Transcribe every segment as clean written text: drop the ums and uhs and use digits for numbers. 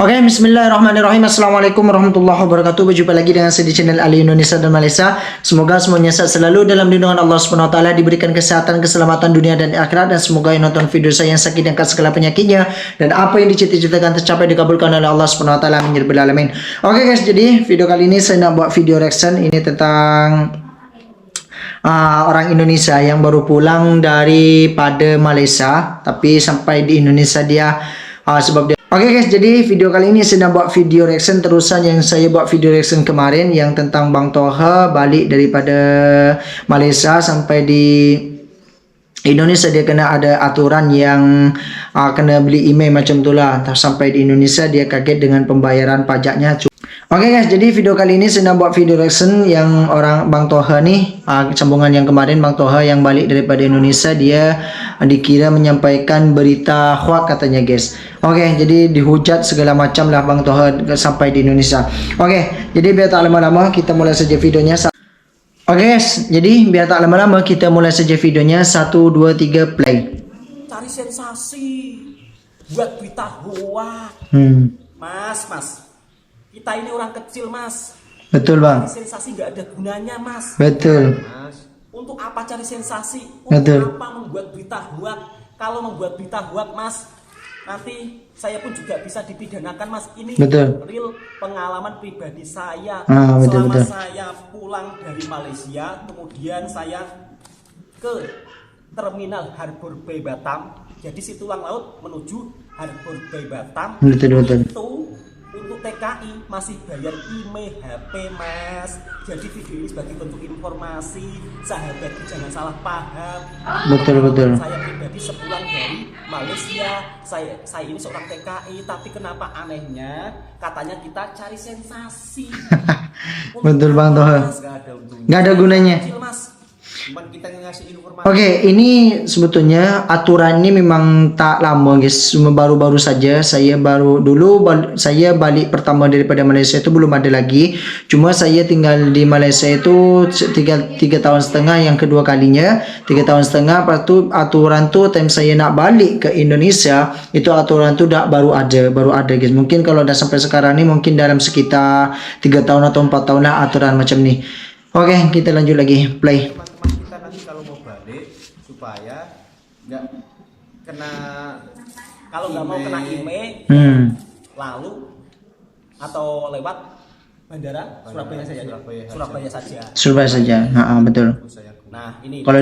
Oke, bismillahirrahmanirrahim. Assalamualaikum warahmatullahi wabarakatuh. Berjumpa lagi dengan saya di channel Ali Indonesia dan Malaysia. Semoga semuanya sehat selalu dalam lindungan Allah Subhanahu wa taala, diberikan kesehatan, keselamatan dunia dan akhirat, dan semoga yang nonton video saya yang sakit dan segala penyakitnya dan apa yang dicita-citakan tercapai dikabulkan oleh Allah Subhanahu wa taala. Amin ya rabbal alamin. Oke guys, jadi video kali ini saya nak buat video reaction ini tentang orang Indonesia yang baru pulang daripada Malaysia, tapi sampai di Indonesia dia sebab dia. Oke guys, jadi video kali ini saya nak buat video reaction terusan yang saya buat video reaction kemarin yang tentang Bang Toha balik daripada Malaysia sampai di Indonesia. Dia kena ada aturan yang kena beli email macam tu lah. Sampai di Indonesia dia kaget dengan pembayaran pajaknya. Oke guys, jadi video kali ini saya nak buat video reaction yang orang Bang Toha nih, sambungan yang kemarin Bang Toha yang balik daripada Indonesia, dia dikira menyampaikan berita hoax katanya guys. Oke, jadi dihujat segala macam lah Bang Toha sampai di Indonesia. Oke, jadi biar tak lama-lama kita mulai saja videonya. Oke guys, jadi biar tak lama-lama kita mulai saja videonya. 1, 2, 3 play. Cari sensasi buat berita hoax. Mas, kita ini orang kecil mas. Betul bang. Cari sensasi nggak ada gunanya mas. Betul. Mas, untuk apa cari sensasi? Betul. Untuk apa membuat berita hoax? Kalau membuat berita hoax mas, nanti saya pun juga bisa dipidanakan mas. Ini betul. Real pengalaman pribadi saya. Betul, Selama betul. saya pulang dari Malaysia, kemudian saya ke Terminal Harbour Bay Batam. Jadi si tulang laut menuju Harbour Bay Batam. Betul. Itu untuk TKI masih bayar email HP mas. Jadi video ini sebagai bentuk informasi, sahabat jangan salah paham. Betul. Saya pribadi sepulang dari Malaysia, saya ini seorang TKI, tapi kenapa anehnya katanya kita cari sensasi. Betul bang Toha. Nggak ada gunanya. Kecil, mas. Cuman kita ngasih informasi. Oke, ini sebetulnya aturan ini memang tak lama guys, cuma baru-baru saja. Saya saya balik pertama daripada Malaysia itu belum ada lagi. Cuma saya tinggal di Malaysia itu 3 tahun setengah, yang kedua kalinya 3 tahun setengah. Lepas tu aturan tu time saya nak balik ke Indonesia itu aturan tu baru ada guys. Mungkin kalau dah sampai sekarang ni mungkin dalam sekitar 3 tahun atau 4 tahun lah aturan macam ni. Oke, kita lanjut lagi, play. Teman-teman kita nanti kalau mau balik supaya nggak kena, Kalau nggak mau kena email, lalu atau lewat bandara Surabaya saja. Surabaya saja. Betul. Nah ini Kalau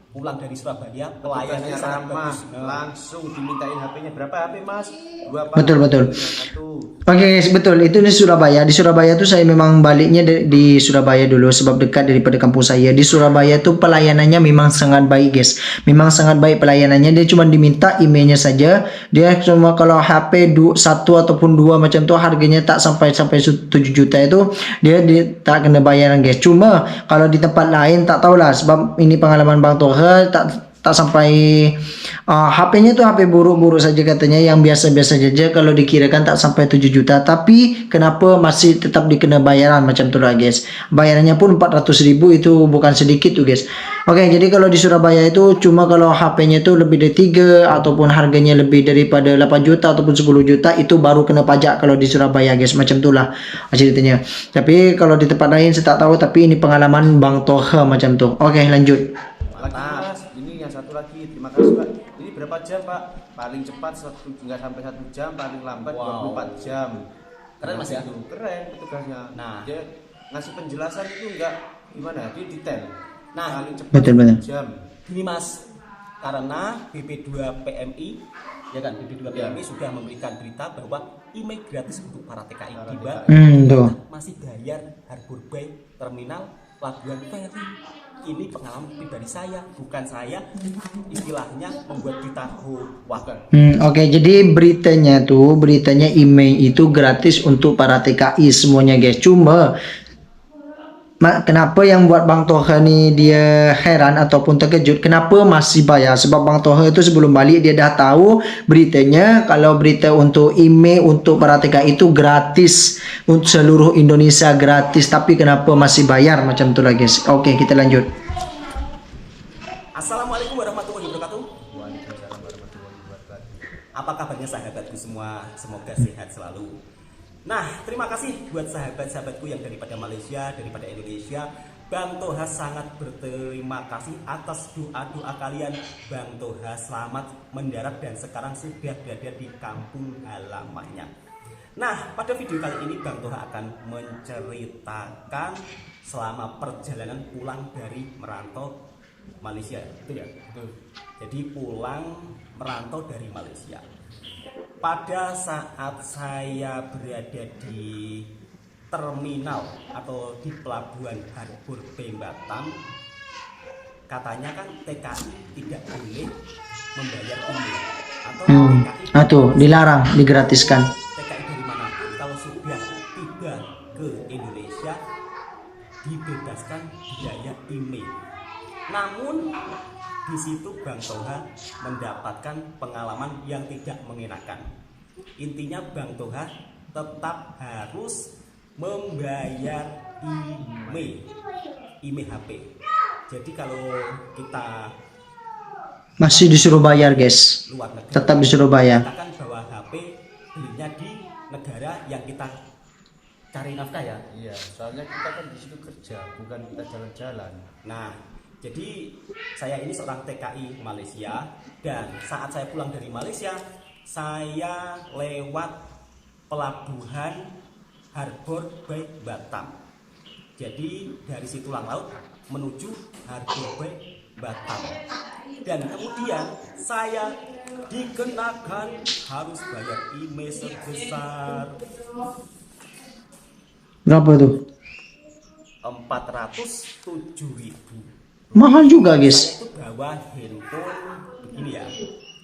pulang dari Surabaya, pelayanannya pelayanannya sangat ramah, bagus. langsung dimintain HP-nya. Berapa HP mas? 2 Betul. Satu. Oke guys, betul. Itu di Surabaya. Di Surabaya tuh saya memang baliknya di Surabaya dulu sebab dekat daripada kampus saya. Di Surabaya tuh pelayanannya memang sangat baik guys. Memang sangat baik pelayanannya. Dia cuma diminta emailnya saja. Dia cuma kalau HP 1 ataupun 2 macam tuh harganya tak sampai 7 juta itu dia tak kena bayaran guys. Cuma kalau di tempat lain tak tahulah sebab ini pengalaman Bang Toha tak sampai HP-nya tuh HP buruk-buruk saja katanya, yang biasa-biasa saja, kalau dikirakan tak sampai 7 juta. Tapi kenapa masih tetap dikena bayaran macam tu lah guys. Bayarannya pun 400.000, itu bukan sedikit tuh guys. Oke, jadi kalau di Surabaya itu cuma kalau HP-nya itu lebih dari 3 ataupun harganya lebih daripada 8 juta ataupun 10 juta itu baru kena pajak kalau di Surabaya guys. Macam itulah ceritanya. Tapi kalau di tempat lain saya tak tahu, tapi ini pengalaman Bang Toha macam tu. Oke, lanjut. Lagi mas, ini yang satu lagi. Terima kasih pak. Ini berapa jam pak? Paling cepat nggak sampai 1 jam, paling lambat 24 jam. Keren mas ya? Itu keren petugasnya. Nah. Dia ngasih penjelasan itu nggak gimana? Dia detail. Nah, paling cepat betul. 1 jam. Gini mas, karena BP2 PMI, ya kan, BP2 PMI sudah memberikan berita bahwa email gratis untuk para TKI tiba. Tuh. Masih bayar Harbour Bay Terminal Pelabuhan Feri. Ini pengalaman pribadi saya, bukan saya istilahnya membuat berita hoax. Oke, jadi beritanya email itu gratis untuk para TKI semuanya guys. Cuma kenapa yang buat Bang Toha ni dia heran ataupun terkejut kenapa masih bayar? Sebab Bang Toha itu sebelum balik dia dah tahu beritanya kalau berita untuk email untuk para TKI itu gratis untuk seluruh Indonesia, gratis, tapi kenapa masih bayar macam tu lah guys. Oke, kita lanjut. Assalamualaikum warahmatullahi wabarakatuh. Waalaikumsalam warahmatullahi wabarakatuh. Apa Apa kabarnya sahabatku semua? Semoga sehat selalu. Nah, terima kasih buat sahabat-sahabatku yang daripada Malaysia, daripada Indonesia. Bang Toha sangat berterima kasih atas doa-doa kalian. Bang Toha selamat mendarat dan sekarang sudah berada di kampung halamannya. Nah, pada video kali ini Bang Toha akan menceritakan selama perjalanan pulang dari merantau Malaysia. Betul ya? Betul. Jadi pulang merantau dari Malaysia. Pada saat saya berada di terminal atau di pelabuhan Harbor Bay Batam, katanya kan TKI tidak boleh membayar IMEI atau TKI Tuh, dilarang, digratiskan. TKI dari manapun kalau sudah tiba ke Indonesia dibebaskan biaya IMEI. Namun di situ Bang Toha mendapatkan pengalaman yang tidak mengenakan. Intinya Bang Toha tetap harus membayar IMEI HP. Jadi kalau kita Masih disuruh bayar, guys. luar negeri, Tetap disuruh bayar. kita kan bawa HP belinya di negara yang kita cari nafkah ya. Iya, soalnya kita kan di situ kerja, bukan kita jalan-jalan. Nah, jadi saya ini seorang TKI Malaysia, dan saat saya pulang dari Malaysia, saya lewat pelabuhan Harbor Bay Batam. Jadi dari Situlang Laut menuju Harbor Bay Batam. Dan kemudian saya dikenakan harus bayar IMEI sebesar Berapa tuh? 407.000. Mahal juga, Saya guys. itu bawa handphone begini ya,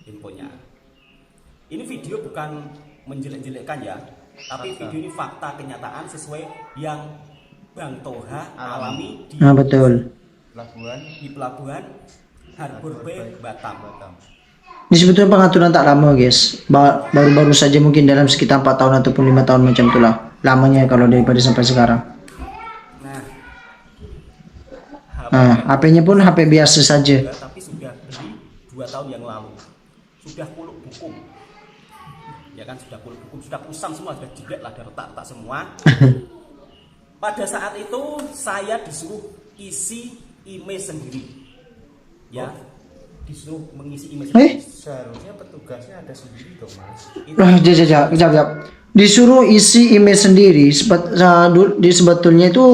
handphonenya. Ini video bukan menjelek-jelekkan ya, tapi video ini fakta kenyataan sesuai yang Bang Toha alami di Betul. Pelabuhan Harbor Bay Batam. Ini sebetulnya pengaturan tak lama, guys. Baru-baru saja mungkin dalam sekitar 4 tahun ataupun 5 tahun macam itulah. Lamanya kalau daripada sampai sekarang. HP-nya pun HP biasa saja. Tapi sudah beli 2 tahun yang lalu. Sudah kuluk bukum. Ya kan, sudah kuluk bukum, sudah kusam semua, sudah jelek lah, sudah retak-retak semua. Pada saat itu saya disuruh isi IMEI sendiri. Ya, disuruh mengisi IMEI sendiri. Seharusnya petugasnya ada sendiri dong, Mas. Kejap. Disuruh isi email sendiri. Sebetulnya itu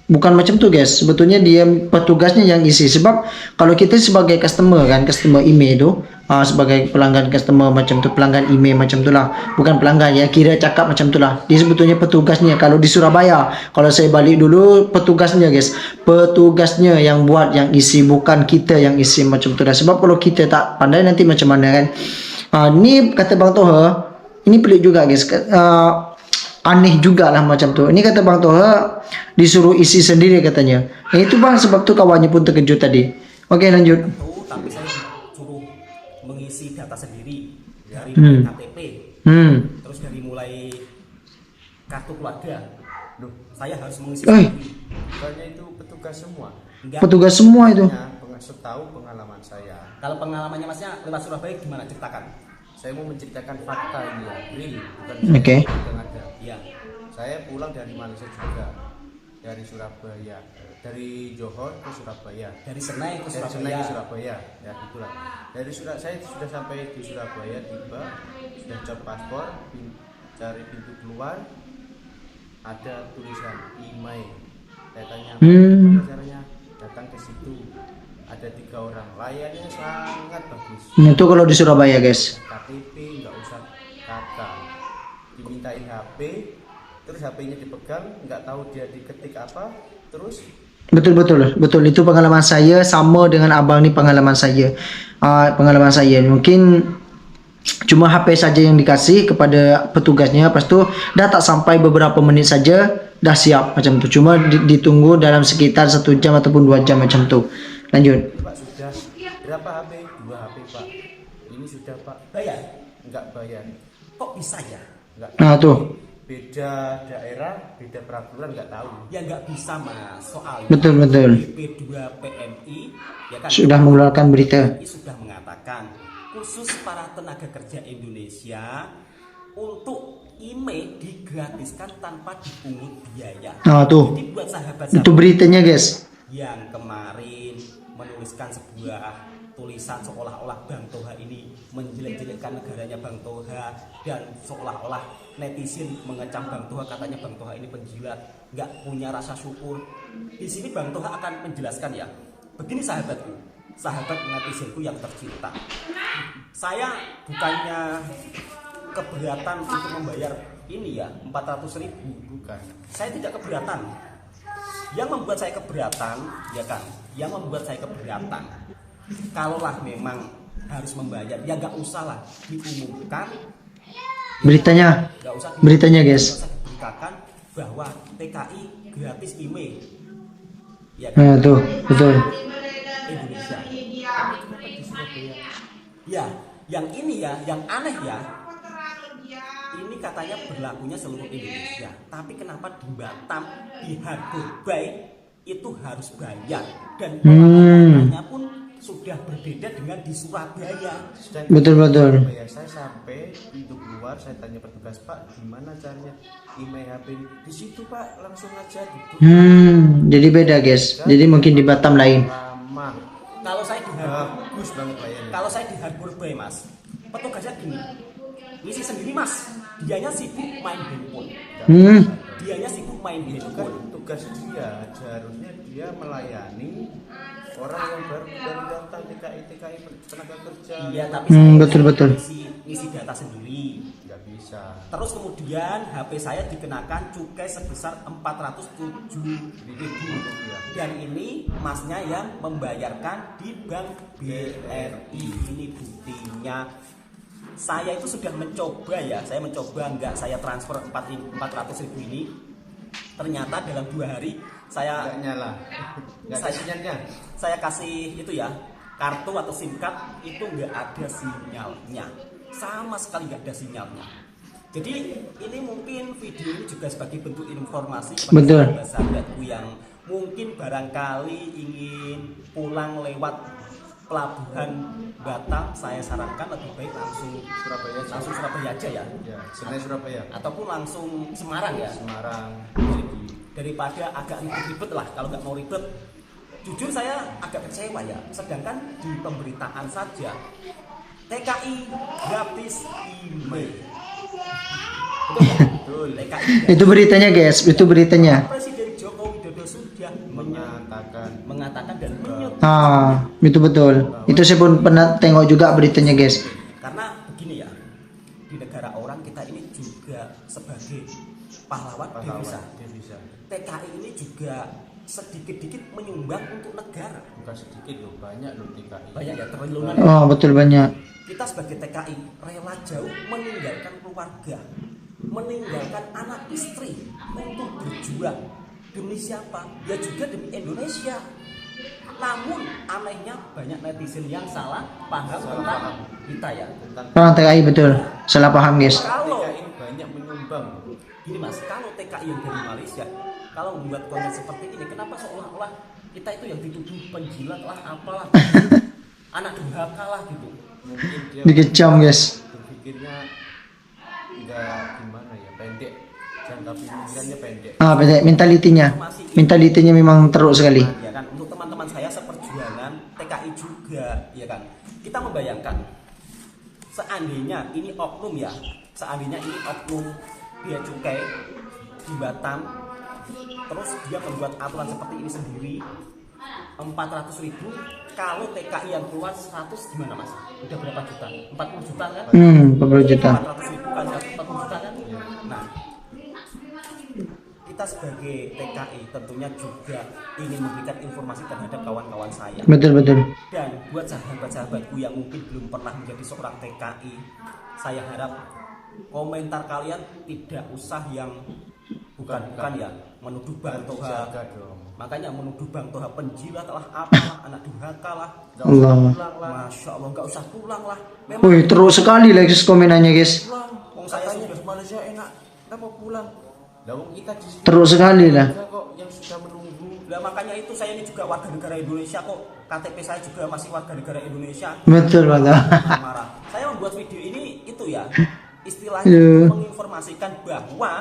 bukan macam tuh, guys. Sebetulnya dia petugasnya yang isi. Sebab kalau kita sebagai customer kan, customer email itu sebagai pelanggan customer macam tu, pelanggan email macam tu lah. Bukan pelanggan ya, kira cakap macam tu lah. Dia sebetulnya petugasnya. Kalau di Surabaya, kalau saya balik dulu, petugasnya, guys. Petugasnya yang buat, yang isi, bukan kita yang isi macam tu lah. Sebab kalau kita tak pandai nanti macam mana kan. Ni kata Bang Toha, ini pelik juga, guys. Aneh juga lah macam tu. Ini kata Bang Toha disuruh isi sendiri katanya. Nah, itu Bang, sebab tu kawannya pun terkejut tadi. Oke, lanjut. Tapi saya disuruh mengisi data sendiri dari mulai KTP, terus dari mulai kartu keluarga. Loh, saya harus mengisi sendiri. Bukannya itu petugas semua. Enggak. Petugas semua itu. Setahu pengalaman saya. Kalau pengalamannya Masnya lewat Surabaya gimana, ceritakan? Saya mau menceritakan fakta ini ya, real, bukan Oke. yang ada. Iya. Saya pulang dari Malaysia juga, dari Surabaya, dari Johor ke Surabaya, Dari Senai ke dari Surabaya. Senai ke Surabaya, ya gitulah. Saya sudah sampai di Surabaya, tiba, sudah cek paspor, cari pintu keluar, ada tulisan IMEI. Saya tanya, bagaimana caranya datang ke situ? Ada 3 orang, layarnya sangat bagus. Itu kalau di Surabaya, guys. KTP nggak usah kakak, dimintain HP, terus HP-nya dipegang, nggak tahu dia diketik apa, terus Betul, itu pengalaman saya, sama dengan abang ni pengalaman saya. Mungkin cuma HP saja yang dikasih kepada petugasnya, lepas tu dah tak sampai beberapa menit saja dah siap macam tu. Cuma ditunggu dalam sekitar 1 jam ataupun 2 jam macam tu. Lanjut. Pak sudah berapa HP? 2 HP Pak. Ini sudah Pak. Bayar? Nggak bayar. Kok bisa ya? Nggak. Nah, tuh. Beda daerah, beda peraturan nggak tahu. Ya nggak bisa Mas, soalnya Betul. BP2 PMI ya kan, Sudah mengeluarkan berita. PMI sudah mengatakan khusus para tenaga kerja Indonesia untuk IMEI digratiskan tanpa dipungut biaya. Nah, tuh. Jadi buat Itu sahabat-sahabat beritanya, guys. yang kemarin menuliskan sebuah tulisan seolah-olah Bang Toha ini menjelek-jelekkan negaranya Bang Toha, dan seolah-olah netizen mengecam Bang Toha, katanya Bang Toha ini penjilat, nggak punya rasa syukur. Di sini Bang Toha akan menjelaskan ya. Begini sahabatku, sahabat netizenku yang tercinta. Saya bukannya keberatan untuk membayar ini ya 400.000, Bukan. saya tidak keberatan. Yang membuat saya keberatan ya kan, yang membuat saya keberatan, kalaulah memang harus membayar ya nggak usah lah diumumkan Beritanya. nggak usah Beritanya, guys. nggak usah diberitakan bahwa TKI gratis IMEI ya kan, Nah, tuh, betul. Indonesia ya. Yang ini ya, yang aneh ya, ini katanya berlakunya seluruh Indonesia, tapi kenapa di Batam, di Harbour Bay itu harus bayar, dan pelayanannya pun sudah berbeda dengan di Surabaya. Betul. Ya, saya sampai pintu keluar, saya tanya petugas, Pak, gimana caranya IMEI HP ini? Di situ Pak, langsung aja gitu. Jadi beda, guys. Jadi mungkin di Batam lain. Lama. Kalau saya di Harbour, Bagus banget layannya. kalau saya di Harbour Bay Mas, petugasnya gini, ngisi sendiri Mas, dianya sibuk main handphone, dianya sibuk main Itu kan handphone. tugas dia, seharusnya dia melayani orang yang baru dari daftar TKI tenaga kerja. Iya, tapi Betul. ngisi data sendiri. Nggak bisa. Terus kemudian HP saya dikenakan cukai sebesar 407.000, dan ini masnya yang membayarkan di Bank BRI. Ini buktinya. Saya itu sudah mencoba ya, saya transfer 400.000 ini. Ternyata dalam 2 hari saya Nggak nyala. Nggak ada sinyalnya. saya kasih itu ya, kartu atau SIM card itu nggak ada sinyalnya, sama sekali nggak ada sinyalnya. Jadi ini mungkin video ini juga sebagai bentuk informasi Betul. kepada sahabatku yang mungkin barangkali ingin pulang lewat pelabuhan Batam. Saya sarankan lebih baik langsung Surabaya aja ya, Ya, sebenarnya Surabaya. ataupun langsung Semarang ya, Semarang. daripada agak ribet lah. Kalau nggak mau ribet, jujur saya agak kecewa ya. Sedangkan di pemberitaan saja TKI gratis IMEI. Betul ya? Betul. TKI Itu beritanya, guys. Itu beritanya. Presiden Joko Widodo sudah mengatakan dan menyebut. Itu betul. Itu saya pun pernah tengok juga beritanya, guys. Karena begini ya, di negara orang kita ini juga sebagai pahlawan devisa. TKI ini juga sedikit-sedikit menyumbang untuk negara. Bukan sedikit loh, banyak loh TKI. Banyak ya, triliunan. Betul banyak. Kita sebagai TKI rela jauh meninggalkan keluarga, meninggalkan anak istri untuk berjuang. Demi siapa? Ya juga demi Indonesia. Namun anehnya banyak netizen yang salah paham tentang kita ya. Orang TKI betul. Salah paham, guys. Kalau TKI banyak menyumbang. gini Mas, kalau TKI yang dari Malaysia, kalau membuat konten seperti ini, kenapa seolah-olah kita itu yang dituduh penjilat lah, apalah, anak durhaka lah gitu. Mungkin dia Dikecam, guys. berpikirnya nggak gimana ya, pendek. Jangka pemikirannya pendek. Pendek mentalitinya memang teruk sekali. Ya kan, untuk teman-teman saya seperjuangan TKI juga, ya kan. Kita membayangkan seandainya ini oknum ya, dia cukai di Batam, terus dia membuat aturan seperti ini sendiri, 400.000. Kalau TKI yang keluar 100 gimana Mas? Udah berapa juta? 40 juta kan? 40 juta. 400.000 kan 40 juta kan? Nah, kita sebagai TKI tentunya juga ingin memberikan informasi terhadap kawan-kawan saya. Betul. Dan buat sahabat-sahabatku yang mungkin belum pernah menjadi seorang TKI, saya harap komentar kalian tidak usah yang bukan ya, menuduh Bang Toha. Makanya menuduh Bang Toha penjilat lah, apalah, anak durhaka lah. Allah. Masya Allah, nggak usah pulang lah. Wih, teruk sekali, guys, komenannya, guys. Pulang. Wong saya Katanya sudah di Malaysia enak, kenapa pulang? Lalu kita di sini Teruk sekali lah. ada kok yang sudah menunggu. Lah makanya itu saya ini juga warga negara Indonesia kok. KTP saya juga masih warga negara Indonesia. Betul betul. Marah. Saya membuat video ini itu ya istilahnya Iya. untuk menginformasikan bahwa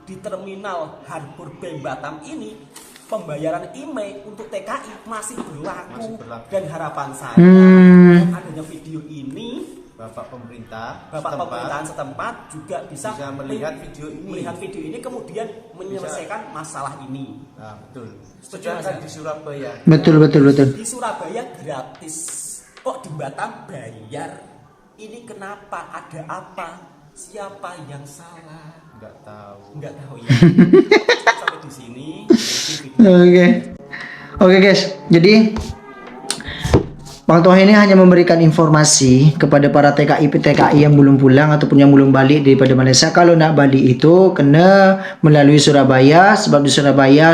di terminal Harbor Bay Batam ini pembayaran IMEI untuk TKI masih berlaku. Dan harapan saya dengan adanya video ini Bapak pemerintah pemerintahan setempat juga bisa melihat video ini, kemudian menyelesaikan masalah ini. Nah, betul. Setuju, Sedangkan Mas? di Surabaya Betul betul betul. Di Surabaya gratis, kok di Batam bayar? Ini kenapa? Ada apa? Siapa yang salah? nggak tahu. Nggak tahu ya. Sampai di sini. Oke guys, jadi Bang Toha ini hanya memberikan informasi kepada para TKI yang belum pulang ataupun yang belum balik daripada Malaysia. Kalau nak balik itu kena melalui Surabaya, sebab di Surabaya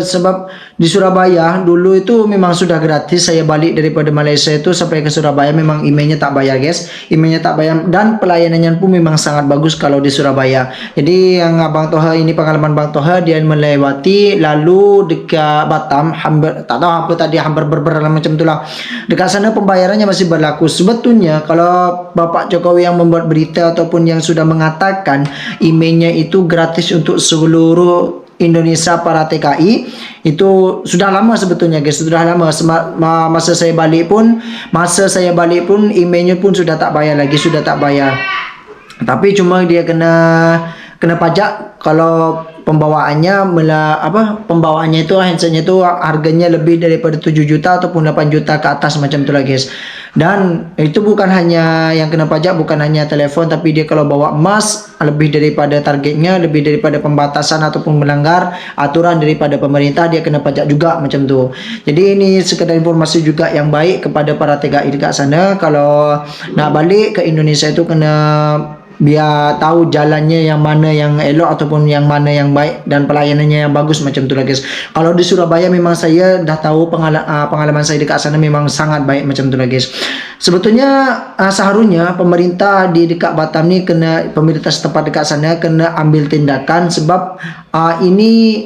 sebab di Surabaya dulu itu memang sudah gratis. Saya balik daripada Malaysia itu sampai ke Surabaya memang emailnya tak bayar guys, emailnya tak bayar dan pelayanannya pun memang sangat bagus kalau di Surabaya. Jadi yang Bang Toha ini pengalaman Bang Toha, dia melewati lalu dekat Batam hampir tak tahu apa tadi hampir macam itulah. Dekat sana pembayarannya masih berlaku. Sebetulnya kalau Bapak Jokowi yang membuat berita ataupun yang sudah mengatakan emailnya itu gratis untuk seluruh Indonesia para TKI, itu sudah lama sebetulnya guys, sudah lama. Masa saya balik pun emailnya pun sudah tak bayar lagi, sudah tak bayar. Tapi cuma dia kena pajak kalau pembawaannya pembawaannya itu handsetnya itu harganya lebih daripada 7 juta ataupun 8 juta ke atas macam itulah guys. Dan itu bukan hanya yang kena pajak, bukan hanya telepon, tapi dia kalau bawa emas lebih daripada targetnya, lebih daripada pembatasan ataupun melanggar aturan daripada pemerintah, dia kena pajak juga macam tu. Jadi ini sekedar informasi juga yang baik kepada para TKI dekat sana. Kalau nak balik ke Indonesia itu kena biar tahu jalannya yang mana yang elok ataupun yang mana yang baik dan pelayanannya yang bagus macam tu lah guys. Kalau di Surabaya memang saya dah tahu pengalaman saya dekat sana memang sangat baik macam tu lah guys. Sebetulnya seharusnya pemerintah di dekat Batam ni pemerintah setempat dekat sana kena ambil tindakan, sebab ini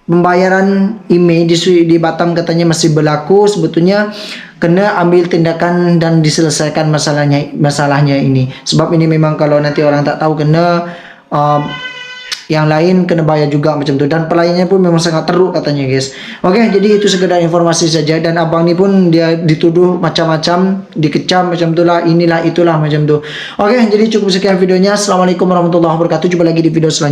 pembayaran IMEI di Batam katanya masih berlaku. Sebetulnya kena ambil tindakan dan diselesaikan masalahnya ini, sebab ini memang kalau nanti orang tak tahu kena yang lain kena bayar juga macam tu, dan pelayanannya pun memang sangat teruk katanya guys. Oke, jadi itu sekedar informasi saja, dan abang ni pun dia dituduh macam-macam, dikecam macam itulah, inilah itulah macam tu. Oke, jadi cukup sekian videonya. Assalamualaikum warahmatullahi wabarakatuh. Jumpa lagi di video selanjutnya.